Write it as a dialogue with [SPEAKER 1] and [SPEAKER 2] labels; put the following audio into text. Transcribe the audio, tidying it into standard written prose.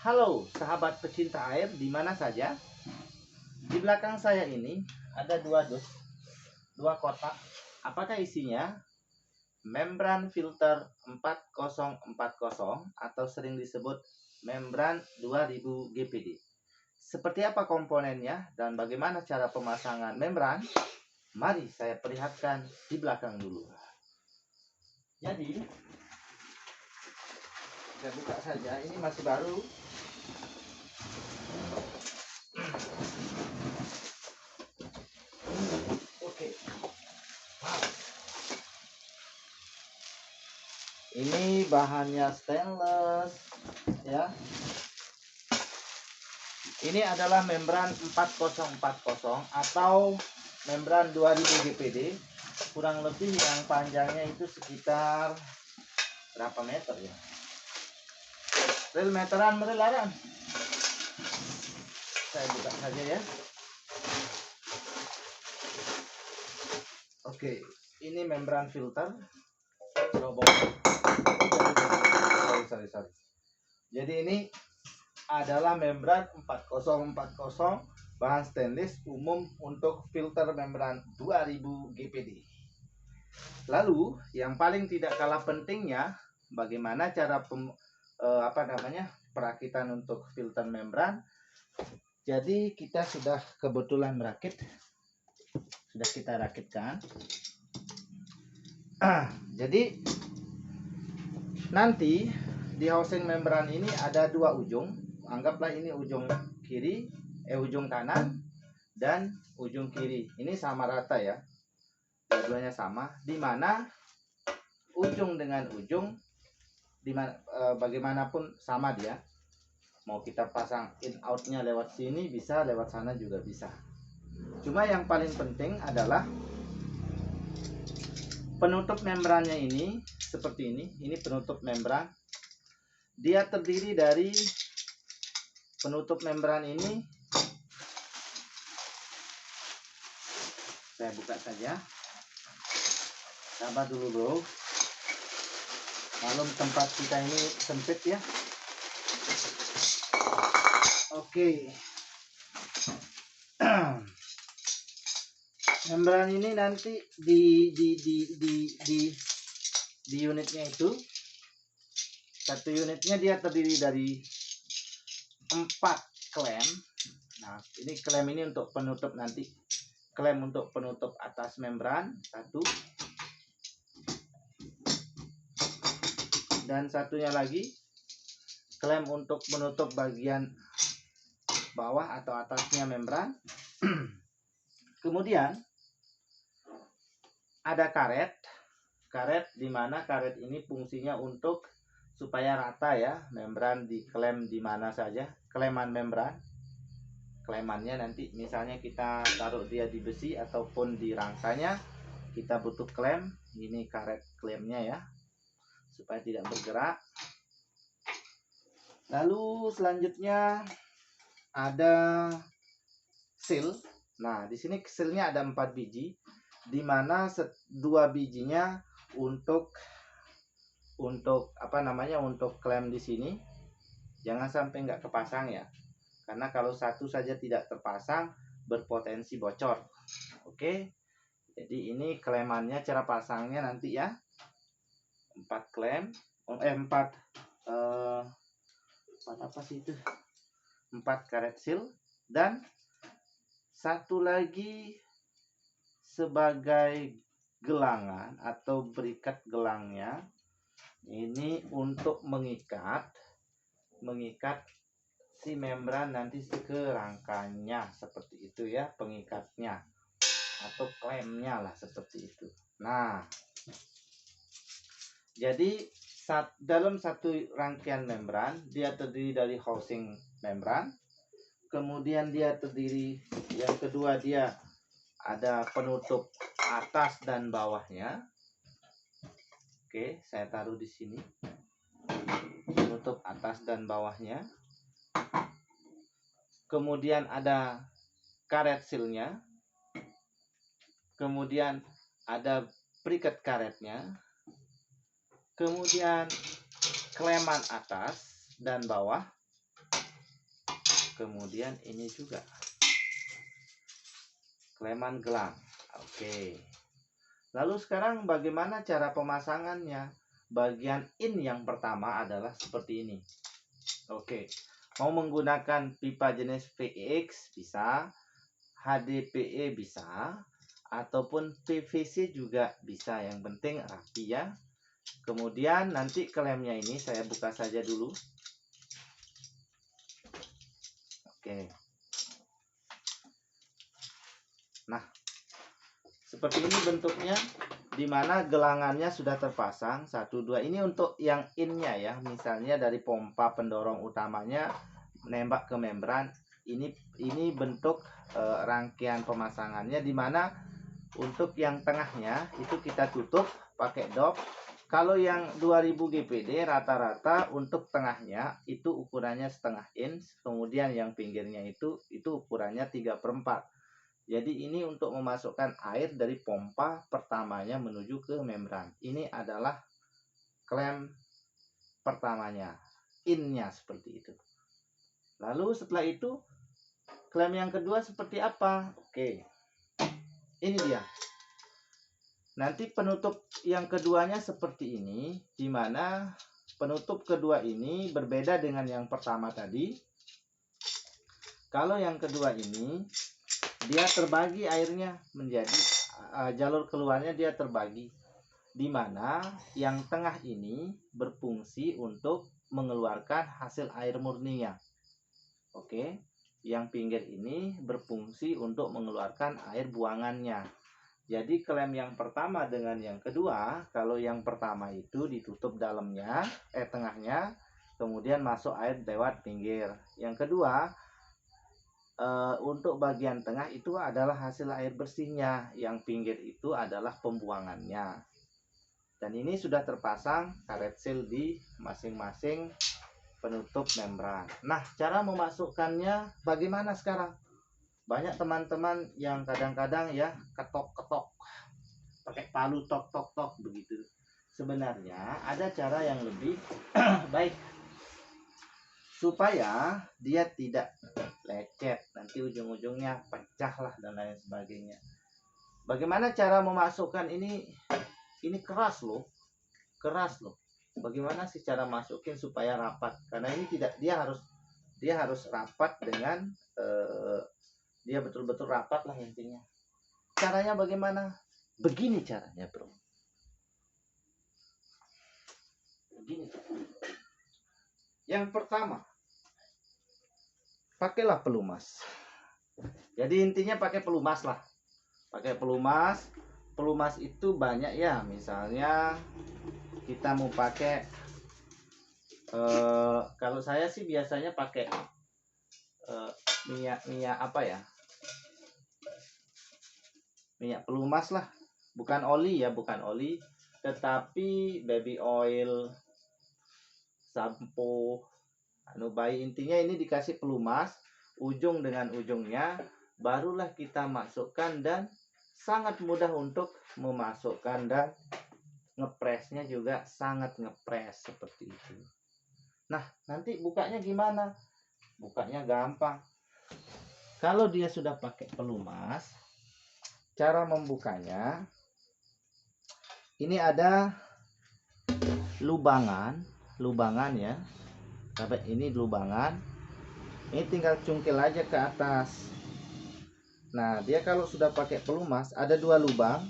[SPEAKER 1] Halo sahabat pecinta air di mana saja. Di belakang saya ini ada dua kotak. Apakah isinya? Membran filter 4040 atau sering disebut membran 2000 GPD. Seperti apa komponennya dan bagaimana cara pemasangan membran? Mari saya perlihatkan di belakang dulu. Jadi saya buka saja, ini masih baru. Oke. Ini bahannya stainless ya. Ini adalah membran 4040 atau membran 2000 GPD. Kurang lebih yang panjangnya itu sekitar berapa meter ya? Rel meteran merelaran. Saya buka saja ya. Oke, ini membran filter. Sorry. Jadi ini adalah membran 4040 bahan stainless umum untuk filter membran 2000 GPD. Lalu yang paling tidak kalah pentingnya, bagaimana cara perakitan untuk filter membran. Jadi kita sudah kebetulan merakit, sudah kita rakitkan. Jadi nanti di housing membran ini ada dua ujung. Anggaplah ini ujung kiri, ujung kanan dan ujung kiri. Ini sama rata ya. Dua-duanya sama. Di mana ujung dengan ujung bagaimanapun sama dia. Mau kita pasang in outnya lewat sini bisa, lewat sana juga bisa. Cuma yang paling penting adalah penutup membrannya ini seperti ini. Ini penutup membran. Dia terdiri dari penutup membran ini. Saya buka saja. Sabar dulu bro. Malum tempat kita ini sempit ya. Oke. Membran ini nanti di unitnya itu, satu unitnya dia terdiri dari 4 klem. Nah, ini klem ini untuk penutup nanti. Klem untuk penutup atas membran satu. Dan satunya lagi klem untuk menutup bagian bawah atau atasnya membran. Kemudian ada karet di mana karet ini fungsinya untuk supaya rata ya, membran diklem di mana saja, kleman membran. Klemannya nanti misalnya kita taruh dia di besi ataupun di rangkanya, kita butuh klem. Ini karet klemnya ya, supaya tidak bergerak. Lalu selanjutnya ada seal. Nah, di sini sealnya ada 4 biji, di mana 2 bijinya untuk klem di sini. Jangan sampai nggak kepasang ya, karena kalau satu saja tidak terpasang berpotensi bocor. Oke, jadi ini klemannya, cara pasangnya nanti ya. 4 klem, 4 karet seal dan satu lagi sebagai gelangan atau berikat gelangnya. Ini untuk mengikat si membran nanti ke rangkanya, seperti itu ya, pengikatnya atau klemnya lah, seperti itu. Nah, jadi dalam satu rangkaian membran dia terdiri dari housing membran, kemudian dia terdiri, yang kedua dia ada penutup atas dan bawahnya. Oke, saya taruh di sini penutup atas dan bawahnya. Kemudian ada karet sealnya, kemudian ada perikat karetnya, kemudian kleman atas dan bawah, kemudian ini juga kleman gelang. Oke. Lalu sekarang bagaimana cara pemasangannya? Bagian in yang pertama adalah seperti ini. Oke. Mau menggunakan pipa jenis PEX bisa, HDPE bisa, ataupun PVC juga bisa. Yang penting rapi ya. Kemudian nanti klemnya ini saya buka saja dulu. Oke. Nah, seperti ini bentuknya, dimana gelangannya sudah terpasang 1, 2. Ini untuk yang innya ya, misalnya dari pompa pendorong utamanya menembak ke membran. Ini bentuk rangkaian pemasangannya, dimana untuk yang tengahnya itu kita tutup pakai dop. Kalau yang 2000 GPD rata-rata untuk tengahnya itu ukurannya setengah inch, kemudian yang pinggirnya itu ukurannya 3/4. Jadi ini untuk memasukkan air dari pompa pertamanya menuju ke membran. Ini adalah klem pertamanya, innya seperti itu. Lalu setelah itu klem yang kedua seperti apa? Oke, ini dia. Nanti penutup yang keduanya seperti ini, di mana penutup kedua ini berbeda dengan yang pertama tadi. Kalau yang kedua ini dia terbagi airnya menjadi jalur keluarnya dia terbagi, di mana yang tengah ini berfungsi untuk mengeluarkan hasil air murninya. Oke, yang pinggir ini berfungsi untuk mengeluarkan air buangannya. Jadi klem yang pertama dengan yang kedua, kalau yang pertama itu ditutup dalamnya, tengahnya, kemudian masuk air lewat pinggir. Yang kedua, untuk bagian tengah itu adalah hasil air bersihnya, yang pinggir itu adalah pembuangannya. Dan ini sudah terpasang karet sil di masing-masing penutup membran. Nah, cara memasukkannya bagaimana sekarang? Banyak teman-teman yang kadang-kadang ya ketok-ketok, pakai palu tok-tok-tok begitu. Sebenarnya ada cara yang lebih baik supaya dia tidak lecet, nanti ujung-ujungnya pecah lah dan lain sebagainya. Bagaimana cara memasukkan ini? Ini keras loh, keras loh. Bagaimana sih cara masukin supaya rapat? Karena ini tidak, dia harus rapat dengan dia betul-betul rapat lah intinya. Caranya bagaimana? Begini caranya, bro. Begini. Yang pertama, pakailah pelumas. Jadi intinya pakai pelumas lah. Pakai pelumas. Pelumas itu banyak ya. Misalnya kita mau pakai, kalau saya sih biasanya pakai minyak apa ya? Minyak pelumas lah, bukan oli ya, bukan oli, tetapi baby oil, sampo, bayi. Intinya ini dikasih pelumas ujung dengan ujungnya, barulah kita masukkan, dan sangat mudah untuk memasukkan, dan ngepresnya juga sangat ngepres seperti itu. Nah, nanti bukanya gimana? Bukanya gampang. Kalau dia sudah pakai pelumas, cara membukanya, ini ada lubangan ya. Sampai ini lubangan. Ini tinggal cungkil aja ke atas. Nah, dia kalau sudah pakai pelumas ada 2 lubang.